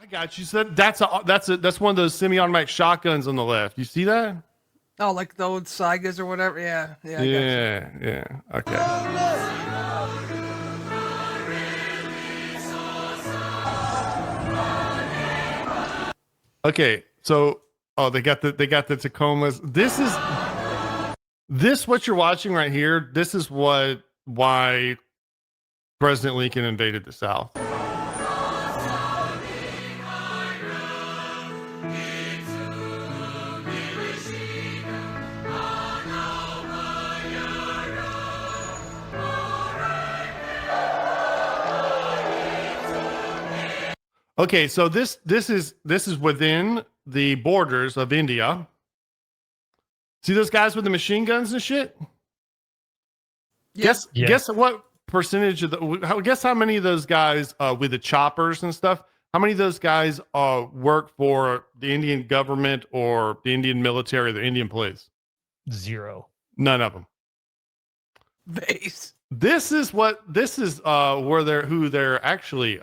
got you. So that's one of those semi-automatic shotguns on the left. You see that? Oh, like the old Saigas or whatever. Yeah, yeah, I got you. Yeah. Okay. Okay. So, they got the Tacomas. This what you're watching right here. This is why President Lincoln invaded the South. Okay, so this is within the borders of India. See those guys with the machine guns and shit? Yes. Guess what percentage of guess how many of those guys with the choppers and stuff? How many of those guys work for the Indian government or the Indian military or the Indian police? 0. None of them. Base. This is where they're actually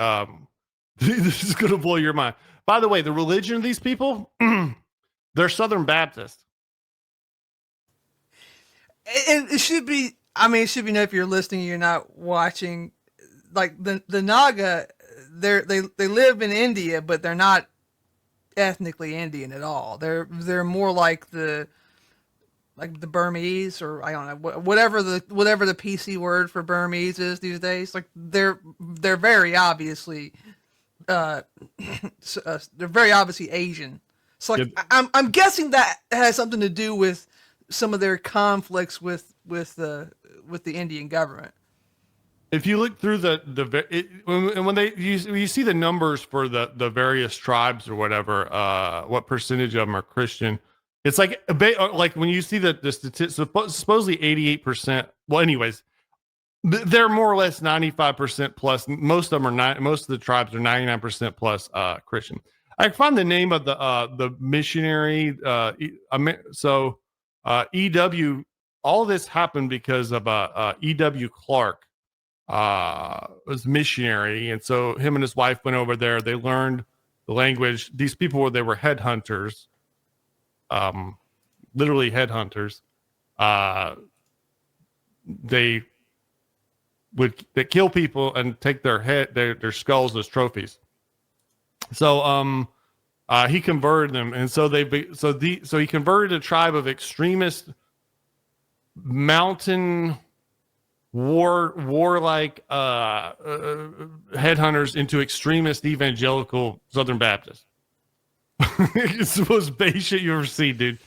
this is going to blow your mind. By the way, the religion of these people, they're Southern Baptist. It should be. I mean, it should be known if you're listening, you're not watching. Like the Naga, they live in India, but they're not ethnically Indian at all. They're more like the Burmese, or I don't know, whatever the PC word for Burmese is these days. Like they're very obviously they're very obviously Asian. So like I'm guessing that has something to do with some of their conflicts with the Indian government. If you look through when you see the numbers for the various tribes or whatever, what percentage of them are Christian, it's like when you see the statistics, supposedly 88%. Well, anyways, they're more or less 95% plus. Most of them are most of the tribes are 99% plus Christian. I found the name of the missionary. EW. All this happened because of EW Clark was missionary, and so him and his wife went over there. They learned the language. These people were headhunters, literally headhunters. They kill people and take their skulls as trophies. So he converted them, and so he converted a tribe of extremist mountain warlike headhunters into extremist evangelical Southern Baptists. It's the most base shit you ever see, dude.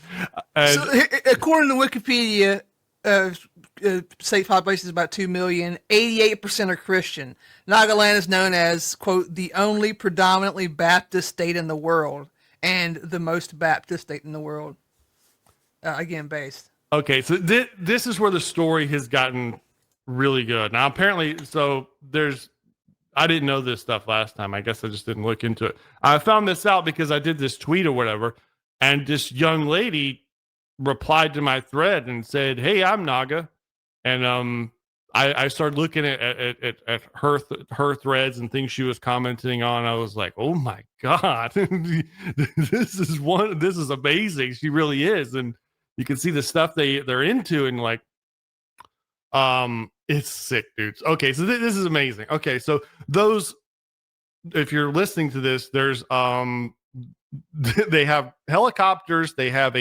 So, according to Wikipedia, state population is about 2 million. 88% are Christian. Nagaland is known as, quote, the only predominantly Baptist state in the world and the most Baptist state in the world. Again, based. Okay, so this is where the story has gotten really good. Now, apparently, I didn't know this stuff last time. I guess I just didn't look into it. I found this out because I did this tweet or whatever, and this young lady replied to my thread and said, "Hey, I'm Naga," and I started looking at her threads and things she was commenting on. I was like, "Oh my god, this is amazing." She really is, and you can see the stuff they're into, and like, it's sick, dudes. Okay, so this is amazing. Okay, so if you're listening to this, there's they have helicopters. They have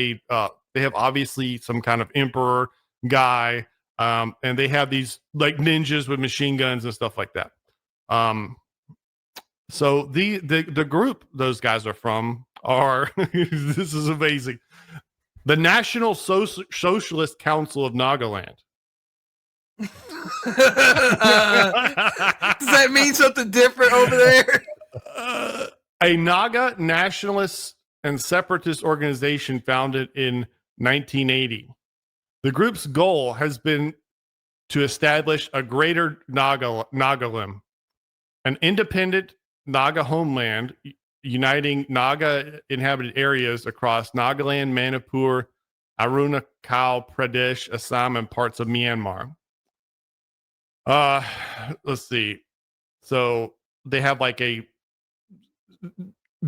obviously some kind of emperor guy, and they have these like ninjas with machine guns and stuff like that. So the group those guys are from are this is amazing. The National Socialist Council of Nagaland. Does that mean something different over there? A Naga nationalist and separatist organization founded in 1980. The group's goal has been to establish a Greater Nagalim, an independent Naga homeland uniting Naga inhabited areas across Nagaland, Manipur, Arunachal Pradesh, Assam, and parts of Myanmar. Let's see. So they have like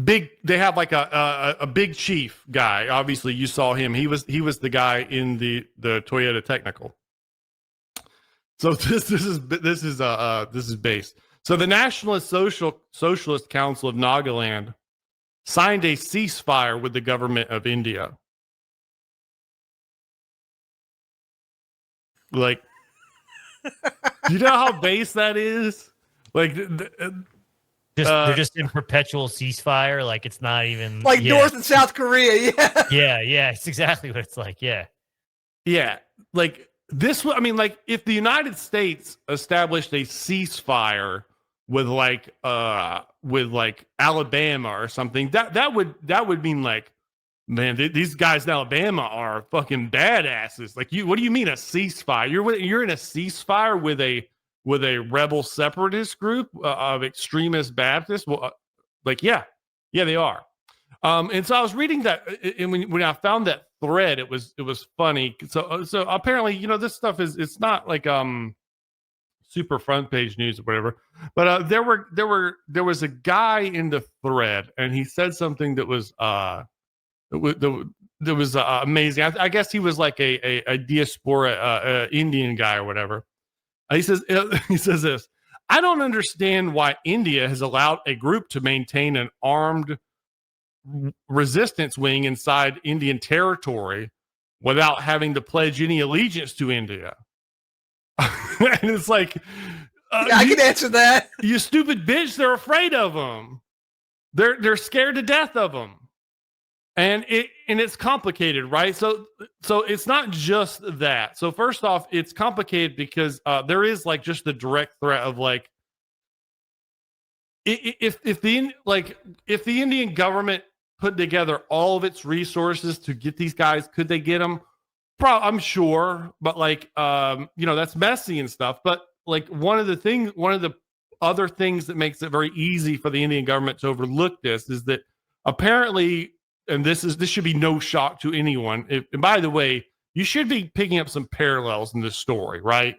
They have like a big chief guy. Obviously, you saw him. He was the guy in the Toyota Technical. So this is base. So the Nationalist Socialist Council of Nagaland signed a ceasefire with the government of India. Like, do you know how base that is? Like, they're just in perpetual ceasefire. Like, it's not even like North and South Korea. Yeah. Yeah. It's exactly what it's like. Yeah. Like this. I mean, like if the United States established a ceasefire with like Alabama or something, that would mean like, man, these guys in Alabama are fucking badasses. Like, what do you mean a ceasefire? You're in a ceasefire with a rebel separatist group of extremist Baptists? Well, yeah, they are. And so I was reading that, and when I found that thread, it was funny. So apparently, this stuff it's not like super front page news or whatever. But there was a guy in the thread, and he said something that was amazing. I guess he was like a diaspora Indian guy or whatever. He says this: I don't understand why India has allowed a group to maintain an armed resistance wing inside Indian territory without having to pledge any allegiance to India. And it's like, I can answer that. You stupid bitch! They're afraid of them. They're scared to death of them. And it's complicated, right? So it's not just that. So first off, it's complicated because there is like just the direct threat of like, if the Indian government put together all of its resources to get these guys, could they get them? I'm sure, but like that's messy and stuff. But like one of the other things that makes it very easy for the Indian government to overlook this is that apparently. And this should be no shock to anyone. And by the way, you should be picking up some parallels in this story, right?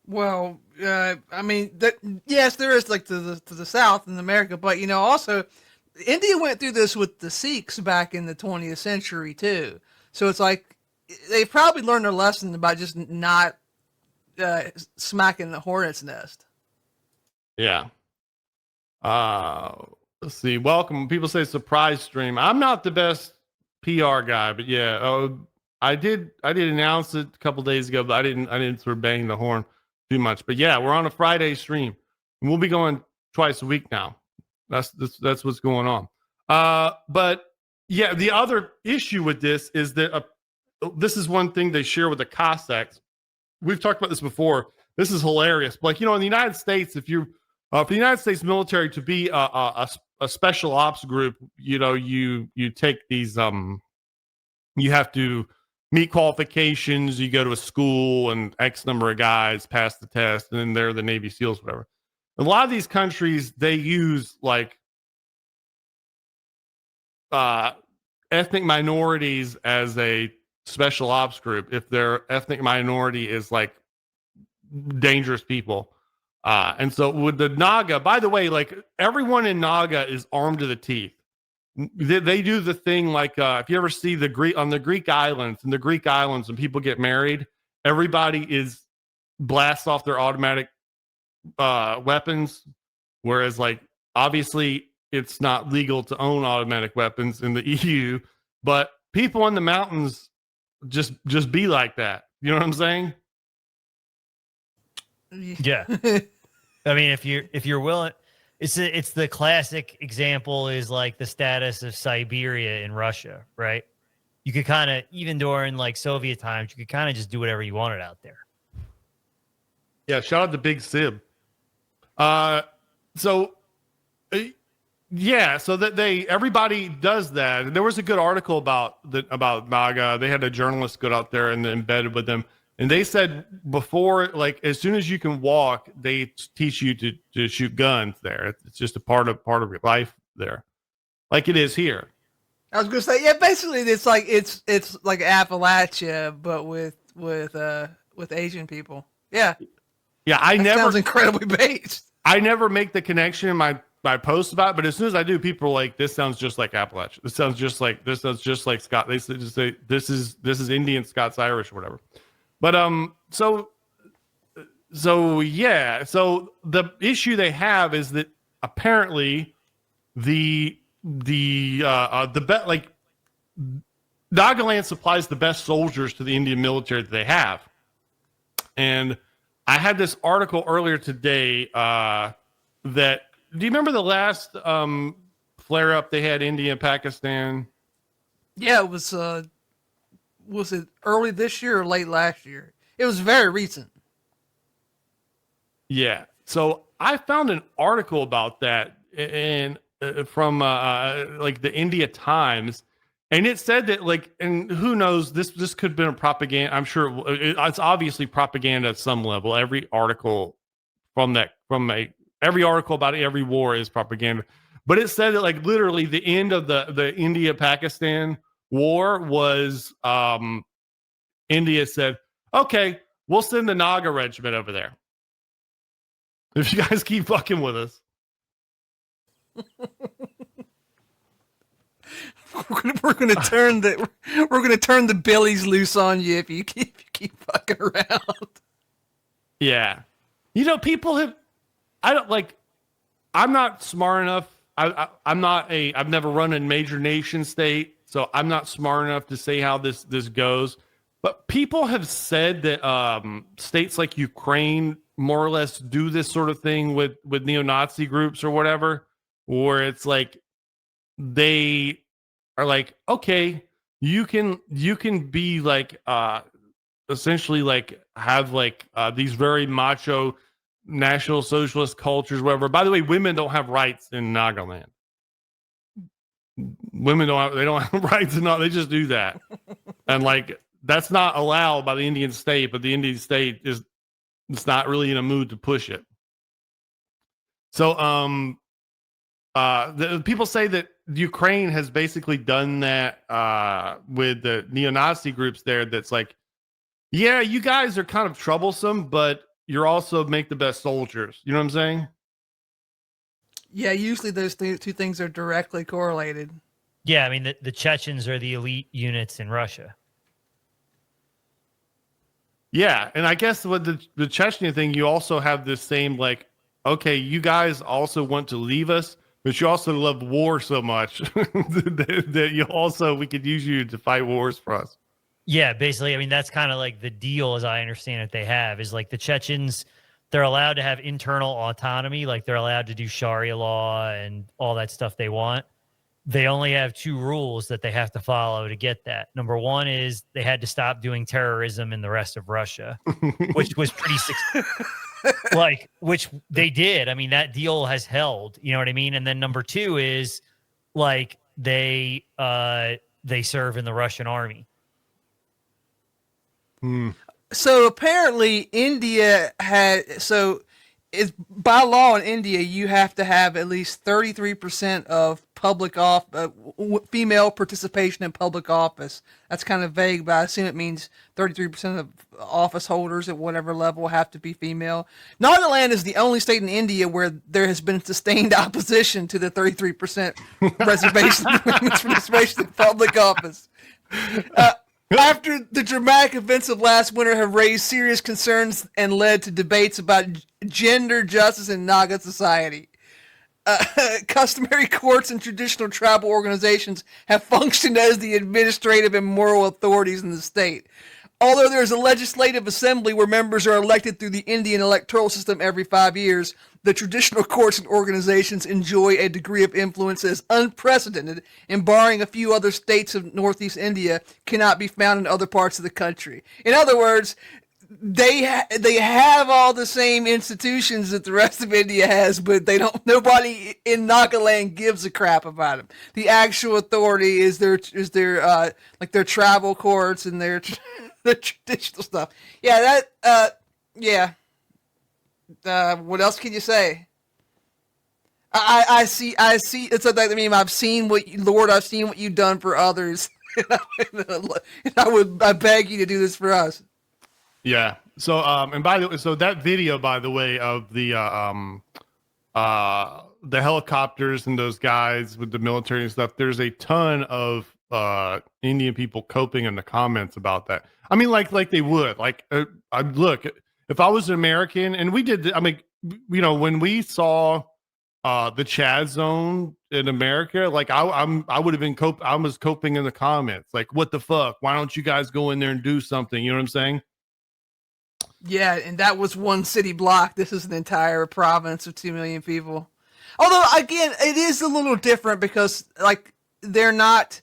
Well, I mean, yes, there is like to the south in America, but also India went through this with the Sikhs back in the 20th century too. So it's like they probably learned their lesson about just not smacking the hornet's nest. Yeah. Let's see. Welcome. People say surprise stream. I'm not the best PR guy, but yeah. I did announce it a couple days ago, but I didn't sort of bang the horn too much. But yeah, we're on a Friday stream, and we'll be going twice a week now. That's what's going on. But yeah, the other issue with this is that this is one thing they share with the Cossacks. We've talked about this before. This is hilarious. Like, in the United States, if for the United States military to be a special ops group, you take these, you have to meet qualifications, you go to a school and X number of guys pass the test, and then they're the Navy SEALs, whatever. A lot of these countries, they use like ethnic minorities as a special ops group if their ethnic minority is like dangerous people. And so with the Naga, by the way, like everyone in Naga is armed to the teeth. They do the thing like if you ever see on the Greek islands, when people get married, everybody is blasts off their automatic weapons, whereas like obviously it's not legal to own automatic weapons in the EU, but people in the mountains just be like that. You know what I'm saying? Yeah. I mean, if you're willing, it's the classic example is like the status of Siberia in Russia, right? You could kind of, even during like Soviet times, you could kind of just do whatever you wanted out there. Yeah. Shout out to Big Sib. So that everybody does that. And there was a good article about Naga. They had a journalist go out there and embedded with them. And they said before, like, as soon as you can walk, they teach you to shoot guns there. It's just a part of your life there, like it is here. I was gonna say, yeah, basically it's like Appalachia, but with Asian people. Yeah. Yeah, Sounds incredibly based. I never make the connection in my I post about it, but as soon as I do, people are like, "This sounds just like Appalachia. This sounds just like Scott." They just say, "This is Indian, Scots Irish, or whatever." But so yeah. So the issue they have is that apparently the like Nagaland supplies the best soldiers to the Indian military that they have, and I had this article earlier today that. Do you remember the last flare up they had India and Pakistan? Yeah, it was it early this year or late last year? It was very recent. Yeah. So I found an article about that and from like the India Times, and it said that like, and who knows, this could have been a propaganda. I'm sure it's obviously propaganda at some level. Every article every article about every war is propaganda, but it said that like literally the end of the India-Pakistan war was India said, okay, we'll send the Naga regiment over there if you guys keep fucking with us. We're gonna turn the billies loose on you if you keep fucking around. Yeah, people have. I'm not smart enough. I've never run a major nation state, so I'm not smart enough to say how this goes. But people have said that states like Ukraine more or less do this sort of thing with neo-Nazi groups or whatever, where it's like they are like, okay, you can be like essentially like have like these very macho National Socialist cultures, whatever. By the way, women don't have rights in Nagaland. Women don't have rights in they just do that. And like that's not allowed by the Indian state, but the Indian state it's not really in a mood to push it. So the people say that Ukraine has basically done that with the neo-Nazi groups there. That's like, yeah, you guys are kind of troublesome, but you're also make the best soldiers. You know what I'm saying? Yeah, usually those two things are directly correlated. Yeah, I mean, the Chechens are the elite units in Russia. Yeah, and I guess with the Chechnya thing, you also have this same like, okay, you guys also want to leave us, but you also love war so much that you also we could use you to fight wars for us. Yeah, basically, I mean, that's kind of like the deal, as I understand it, they have is like the Chechens, they're allowed to have internal autonomy, like they're allowed to do Sharia law and all that stuff they want. They only have two rules that they have to follow to get that. Number one is they had to stop doing terrorism in the rest of Russia, which was pretty which they did. I mean, that deal has held, you know what I mean? And then number two is like they serve in the Russian army. So apparently India it's by law in India, you have to have at least 33% of female participation in public office. That's kind of vague, but I assume it means 33% of office holders at whatever level have to be female. Nagaland is the only state in India where there has been sustained opposition to the 33% reservation women's participation in public office. After the dramatic events of last winter have raised serious concerns and led to debates about gender justice in Naga society. Customary courts and traditional tribal organizations have functioned as the administrative and moral authorities in the state. Although there is a legislative assembly where members are elected through the Indian electoral system every 5 years, the traditional courts and organizations enjoy a degree of influence that is unprecedented and, barring a few other states of Northeast India, cannot be found in other parts of the country. In other words, they have all the same institutions that the rest of India has, but nobody in Nagaland gives a crap about them. The actual authority is their tribal courts and their traditional stuff. Yeah, yeah. What else can you say? I see. It's like I mean, I've seen what you've done for others, and I beg you to do this for us. Yeah. So and by the way, so that video, by the way, of the the helicopters and those guys with the military and stuff, there's a ton of Indian people coping in the comments about that. I mean, like they would. Like, look, if I was an American, and we did, I mean, you know, when we saw the Chad zone in America, like I would have been I was coping in the comments, like, what the fuck? Why don't you guys go in there and do something? You know what I'm saying? Yeah, and that was one city block. This is an entire province of 2 million people. Although, again, it is a little different because, like, they're not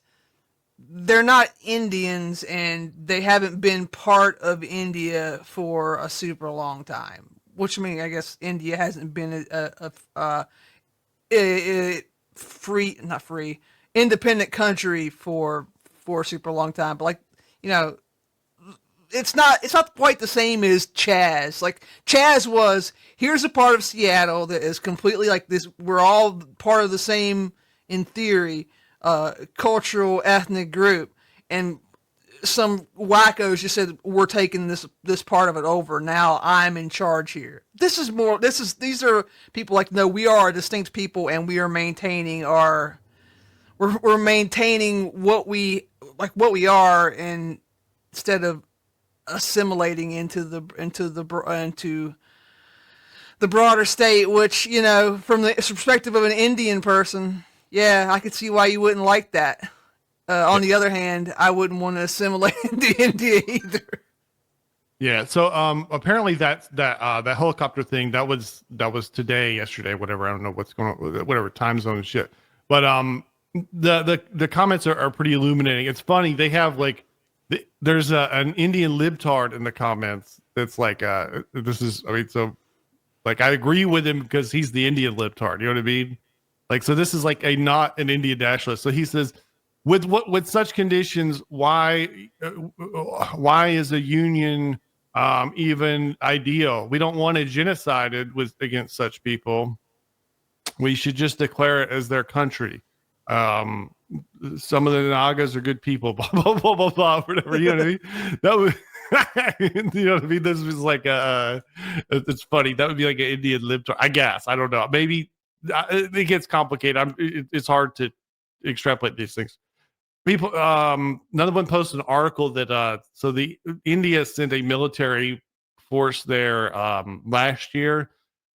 Indians and they haven't been part of India for a super long time. Which, I mean, I guess India hasn't been a independent country for a super long time. But, like, you know, it's not quite the same as Chaz. Like, Chaz was, here's a part of Seattle that is completely like this. We're all part of the same, in theory, cultural ethnic group, and some wackos just said, we're taking this part of it over. Now I'm in charge here. These are people like, no, we are a distinct people and we are maintaining we're maintaining what we are, and instead of assimilating into the broader state, which, you know, from the perspective of an Indian person, yeah, I could see why you wouldn't like that. On the other hand, I wouldn't want to assimilate into India either. Yeah. So apparently that helicopter thing that was today, yesterday, whatever. I don't know what's going on, whatever time zone and shit. But the comments are pretty illuminating. It's funny, they have like there's an Indian libtard in the comments that's like this is, I mean, so like I agree with him because he's the Indian libtard, you know what I mean? Like, so this is like not an Indian nationalist. So he says, with such conditions, why is a union even ideal? We don't want it genocided against such people. We should just declare it as their country. Some of the Nagas are good people, blah, blah, blah, blah, blah, whatever, you know what I mean? That would, you know what I mean? This was like, it's funny. That would be like an Indian libtard, I guess. I don't know. Maybe it gets complicated. It's hard to extrapolate these things. People, another one posted an article that, so the India sent a military force there last year,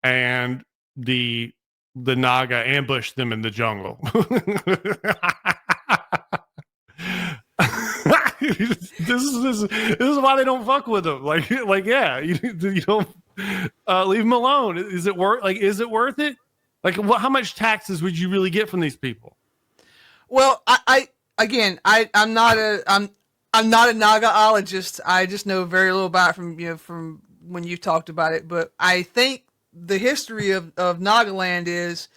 and the Naga ambushed them in the jungle. This is why they don't fuck with them. Like yeah, you don't leave them alone. Is it worth it? Like, how much taxes would you really get from these people? Well, I'm not a Nagaologist. I just know very little about it from when you've talked about it. But I think the history of Nagaland is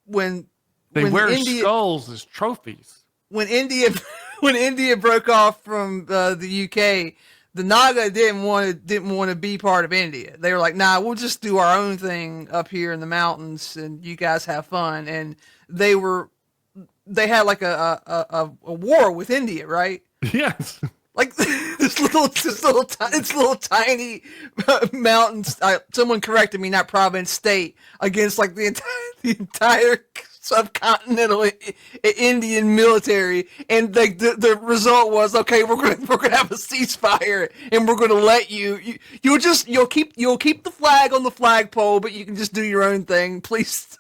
when wear India, skulls as trophies. When India broke off from the UK, the Naga didn't want to be part of India. They were like, nah, we'll just do our own thing up here in the mountains, and you guys have fun. And they had like a war with India, right? Yes. Like this little tiny mountains. Someone corrected me, not province, state, against like the entire subcontinental Indian military, and like the result was, okay, we're gonna have a ceasefire, and we're gonna let you'll keep the flag on the flagpole, but you can just do your own thing. Please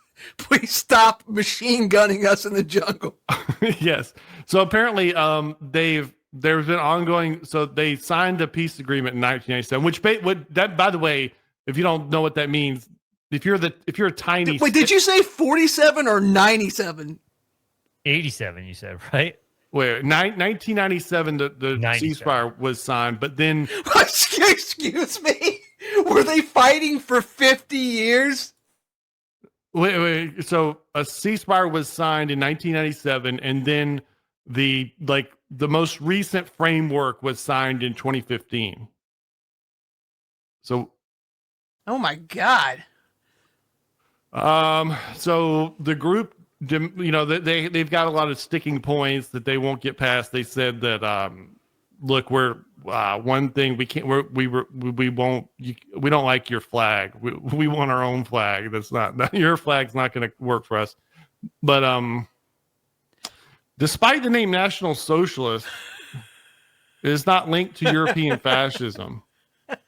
stop machine gunning us in the jungle. Yes. So apparently, there's been ongoing. So they signed a peace agreement in 1997, which by the way, if you don't know what that means, if you're a tiny. Wait, did you say 47 or 97? 87, you said, right? Wait, 1997, the ceasefire was signed, but then. Excuse me, were they fighting for 50 years? Wait. So a ceasefire was signed in 1997, and then the most recent framework was signed in 2015. So. Oh my God. So the group, you know, they've got a lot of sticking points that they won't get past. They said that, look, one thing we can't, we won't, we don't like your flag. We want our own flag. That's not your flag's not going to work for us. But despite the name National Socialist, it is not linked to European fascism.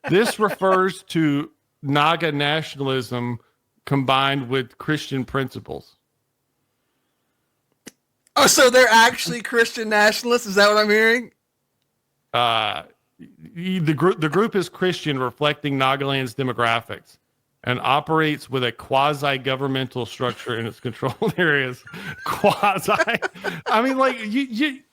This refers to Naga nationalism combined with Christian principles. Oh, so they're actually Christian nationalists? Is that what I'm hearing? The group is Christian, reflecting Nagaland's demographics, and operates with a quasi-governmental structure in its controlled areas. Quasi. I mean, like,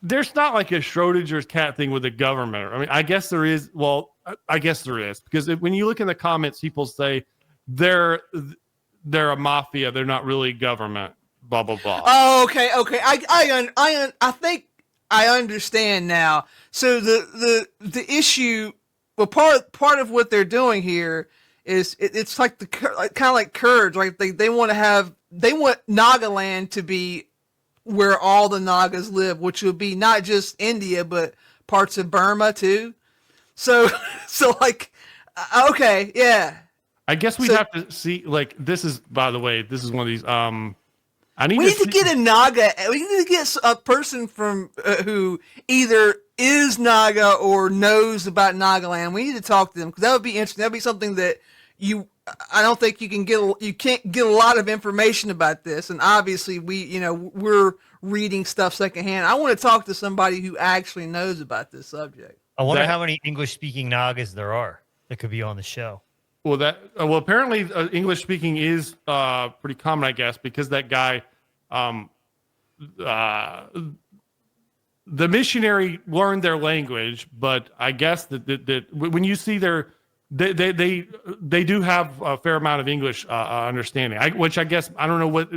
there's not like a Schrodinger's cat thing with the government. I mean, I guess there is. Well, I guess there is, because when you look in the comments, people say they're a mafia. They're not really government. Blah blah blah. Oh, okay. I think I understand now. So the issue, well, part of what they're doing here is it's like kind of like Kurds, right? They want Nagaland to be where all the Nagas live, which would be not just India but parts of Burma too. So like, okay, yeah. I guess we'd have to see. Like, this is, by the way, this is one of these. We need to get a Naga. We need to get a person from who either is Naga or knows about Nagaland. We need to talk to them, because that would be interesting. That would be something that I don't think you can't get a lot of information about this. And obviously we're reading stuff secondhand. I want to talk to somebody who actually knows about this subject. I wonder how many English-speaking Nagas there are that could be on the show. Well, apparently English speaking is pretty common, I guess, because that guy, the missionary learned their language, but I guess that when you see they do have a fair amount of English understanding, which I guess, I don't know what,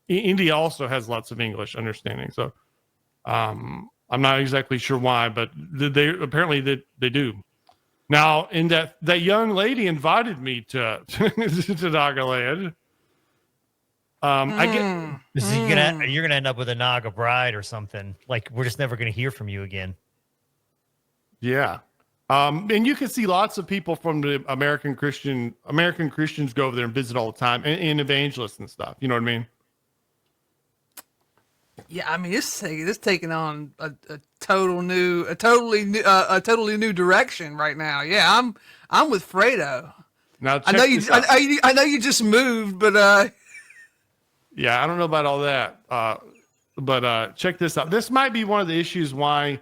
India also has lots of English understanding. So I'm not exactly sure why, but they apparently they do. Now, in that young lady invited me to Nagaland. I get you're gonna end up with a Naga bride or something. Like, we're just never gonna hear from you again. Yeah. And you can see lots of people from the American Christians go over there and visit all the time, and evangelists and stuff. You know what I mean? Yeah, I mean, it's taking on a totally new direction right now. Yeah, I'm with Fredo. Now, I know you just moved, but yeah, I don't know about all that. But check this out. This might be one of the issues why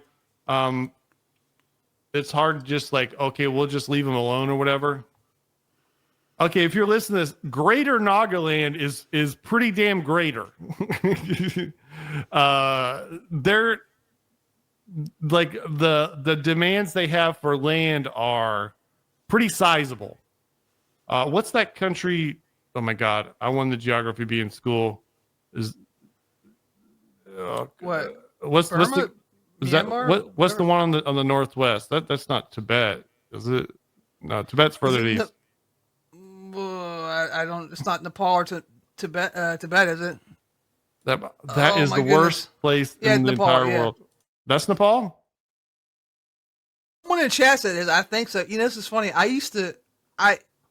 it's hard to just like, okay, we'll just leave them alone or whatever. Okay, if you're listening to this, Greater Nagaland is pretty damn greater. They're like the demands they have for land are pretty sizable. What's that country? Oh my God, I won the geography bee in school. What's the one on the northwest? That's not Tibet, is it? No, Tibet's further east. I don't. It's not Nepal or Tibet. Tibet, is it? That is the worst place in the entire world. That's Nepal? One in the chat said is, I think so. This is funny.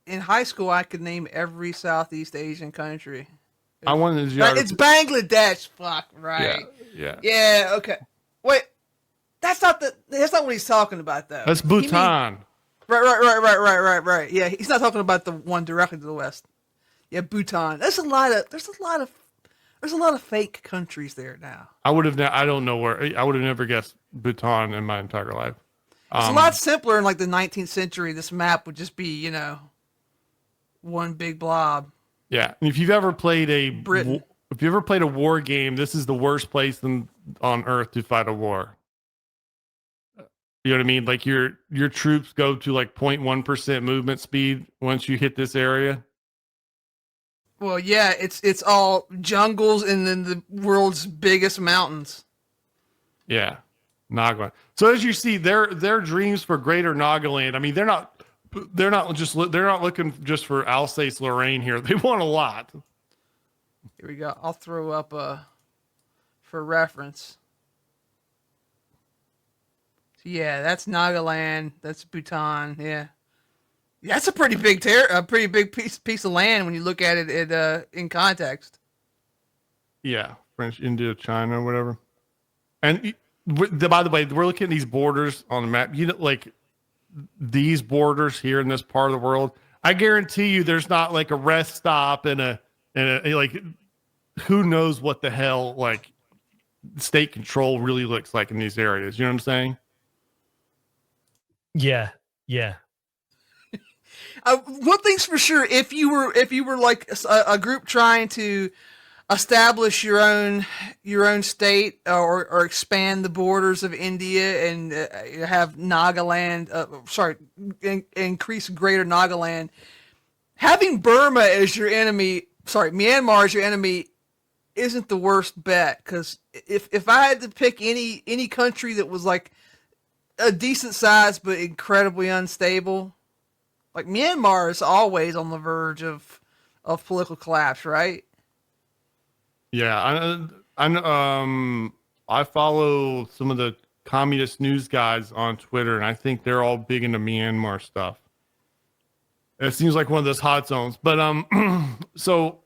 In high school, I could name every Southeast Asian country. I wanted to. It's Bangladesh. Fuck, right. Yeah, okay. Wait. That's not what he's talking about, though. That's Bhutan. Right. Yeah, he's not talking about the one directly to the west. Yeah, Bhutan. There's a lot of fake countries there now. I would have never guessed Bhutan in my entire life. It's a lot simpler in like the 19th century. This map would just be, one big blob. Yeah, and if you've ever played a war game, this is the worst place on earth to fight a war. You know what I mean? Like your troops go to like 0.1% movement speed once you hit this area. Well, yeah, it's all jungles and then the world's biggest mountains. Yeah, Nagaland. So as you see, their dreams for Greater Nagaland. I mean, they're not looking just for Alsace-Lorraine here. They want a lot. Here we go. I'll throw up for reference. Yeah, that's Nagaland. That's Bhutan. Yeah. That's a pretty big a pretty big piece of land when you look at it in context. Yeah, French India, China, whatever. And by the way, we're looking at these borders on the map. You know, like these borders here in this part of the world. I guarantee you, there's not like a rest stop and a like who knows what the hell like state control really looks like in these areas. You know what I'm saying? Yeah, yeah. One thing's for sure: if you were like a group trying to establish your own state or expand the borders of India and have Nagaland, increase Greater Nagaland, having Burma as your enemy, Myanmar as your enemy, isn't the worst bet. Because if I had to pick any country that was like a decent size but incredibly unstable, like Myanmar is always on the verge of political collapse, right? Yeah, I follow some of the communist news guys on Twitter, and I think they're all big into Myanmar stuff. It seems like one of those hot zones. But so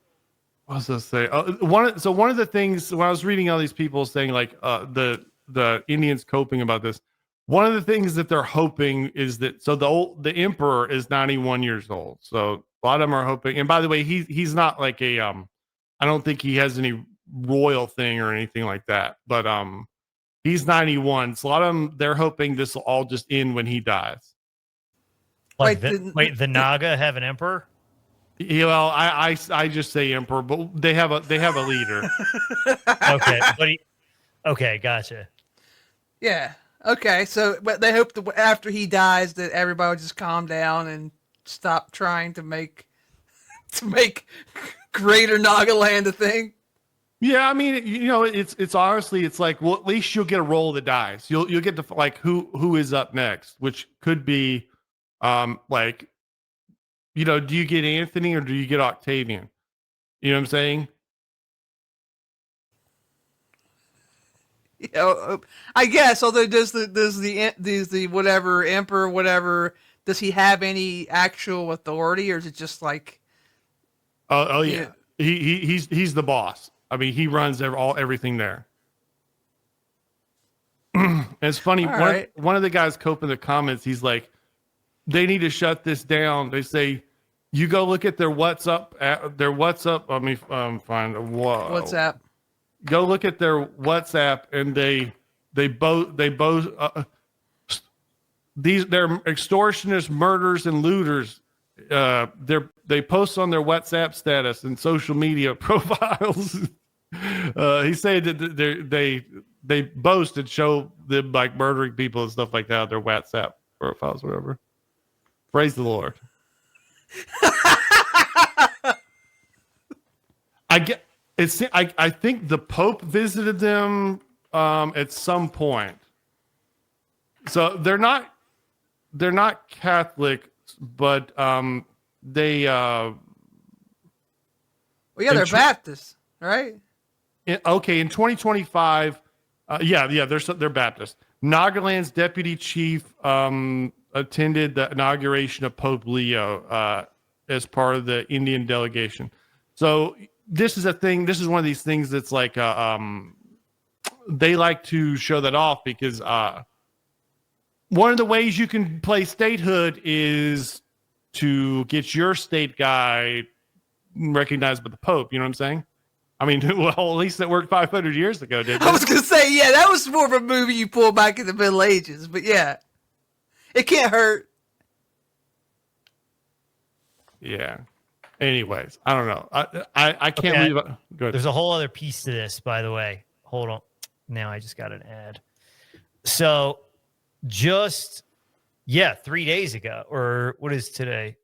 what was I say? One of the things when I was reading all these people saying like the Indians coping about this, one of the things that they're hoping is that the emperor is 91 years old. So a lot of them are hoping. And by the way, he's not like a I don't think he has any royal thing or anything like that. But he's 91. So a lot of them they're hoping this will all just end when he dies. Like the Naga have an emperor? Yeah, well, I just say emperor, but they have a leader. Okay, okay, gotcha. Yeah. Okay. So, but they hope that after he dies, that everybody will just calm down and stop trying to make Greater Nagaland a thing. Yeah, I mean, you know, it's honestly, it's like, well, at least you'll get a roll of the dice. You'll get to like who is up next, which could be, like, you know, do you get Anthony or do you get Octavian? You know what I'm saying? You know, I guess. Although does the whatever emperor whatever, does he have any actual authority, or is it just like? Oh yeah, he's the boss. I mean, he runs everything there. And it's funny. One of the guys coping in the comments, he's like, they need to shut this down. They say, you go look at their WhatsApp. Let me find a WhatsApp. Go look at their WhatsApp, and they're extortionists, murderers, and looters. They post on their WhatsApp status and social media profiles. He said that they boast and show them like murdering people and stuff like that on their WhatsApp profiles, whatever. Praise the Lord. I think the Pope visited them at some point. So they're not Catholic, but they well, yeah, they're Baptists, right? Okay, in 2025, they're Baptist. Nagaland's deputy chief attended the inauguration of Pope Leo as part of the Indian delegation. So this is a thing. This is one of these things that's like they like to show that off because one of the ways you can play statehood is to get your state guy recognized by the Pope. You know what I'm saying? I mean, well, at least that worked 500 years ago, didn't it? I was going to say, yeah, that was more of a movie you pull back in the Middle Ages, but yeah, it can't hurt. Yeah. Anyways, I don't know. I can't believe it. Good. There's a whole other piece to this, by the way. Hold on. Now I just got an ad. So just, 3 days ago, or what is today?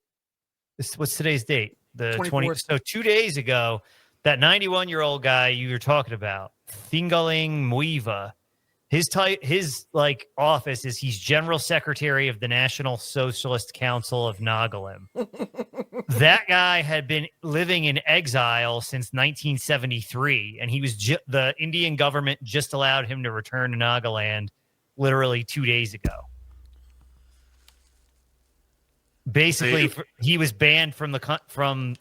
What's today's date? The 20th. So 2 days ago, that 91-year-old guy you were talking about, Thingaling Muiva, his like office is he's general secretary of the National Socialist Council of Nagalim. That guy had been living in exile since 1973, and he was the Indian government just allowed him to return to Nagaland literally 2 days ago. Basically, he was banned from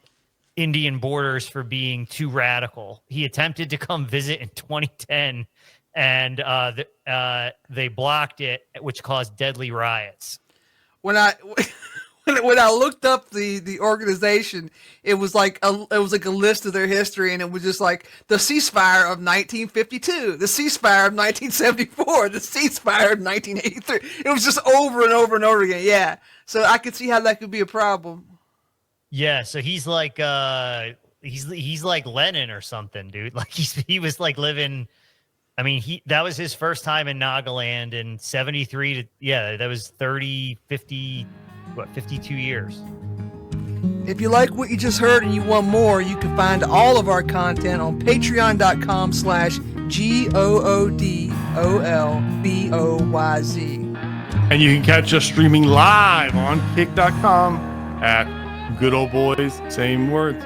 Indian borders for being too radical. He attempted to come visit in 2010, and they blocked it, which caused deadly riots. When I looked up the organization, it was like a list of their history, and it was just like the ceasefire of 1952, the ceasefire of 1974, the ceasefire of 1983. It was just over and over and over again. Yeah, so I could see how that could be a problem. Yeah, so he's like he's like Lenin or something, dude. Like he was like living. I mean, that was his first time in Nagaland in 73 to, yeah, that was 30, 50, 52 years. If you like what you just heard and you want more, you can find all of our content on patreon.com/GOODOLBOYZ. And you can catch us streaming live on kick.com at Good Old Boys, same words.